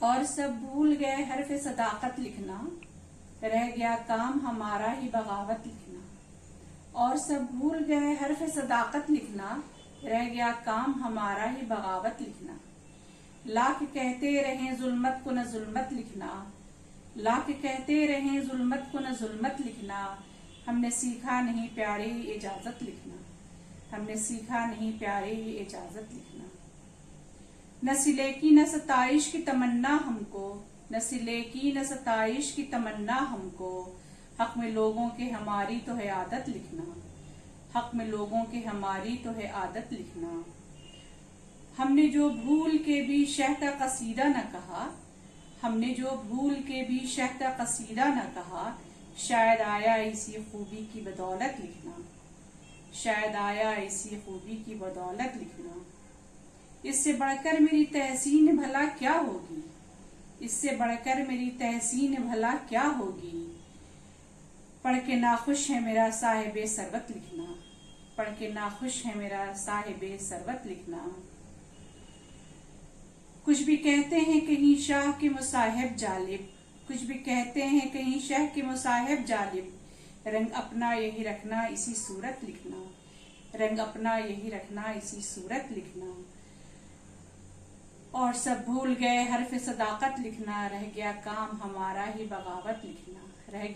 اور سب بھول گئے حرف صداقت لکھنا، رہ گیا کام ہمارا ہی بغاوت لکھنا۔ اور سب بھول گئے حرف صداقت لکھنا، رہ گیا کام ہمارا ہی بغاوت لکھنا۔ لاکھ کہتے رہیں ظلمت کو نہ ظلمت لکھنا، لاکھ کہتے رہیں ظلمت کو نہ ظلمت لکھنا۔ ہم نے سیکھا نہیں پیارے یہ اجازت لکھنا، ہم نے سیکھا نہیں پیارے یہ اجازت لکھنا۔ نہ صلے کی نہ ستائش کی تمنا ہم کو، نہ صلے کی نہ ستائش کی تمنا ہم کو۔ حق میں لوگوں کے ہماری تو ہے عادت لکھنا، حق میں لوگوں کے ہماری تو ہے عادت لکھنا۔ ہم نے جو بھول کے بھی شہ کا قصیدہ نہ کہا، ہم نے جو بھول کے بھی شہ کا قصیدہ نہ کہا۔ شاید آیا اسی خوبی کی بدولت لکھنا، شاید آیا اسی خوبی کی بدولت لکھنا۔ اس سے بڑھ کر میری تحسین بھلا کیا ہوگی، اس سے بڑھ کر میری تحسین بھلا کیا ہوگی۔ پڑھ کے ناخوش ہے میرا صاحب ثروت لکھنا، پڑھ کے ناخوش ہے میرا صاحب ثروت لکھنا۔ کچھ بھی کہتے ہیں کہیں شاہ کے مصاحب جالب، کچھ بھی کہتے ہیں کہیں شاہ کے مصاحب جالب۔ رنگ اپنا یہی رکھنا اسی صورت لکھنا، رنگ اپنا یہی رکھنا اسی صورت لکھنا۔ اور سب بھول گئے حرف صداقت لکھنا، رہ گیا کام ہمارا ہی بغاوت لکھنا، رہ گیا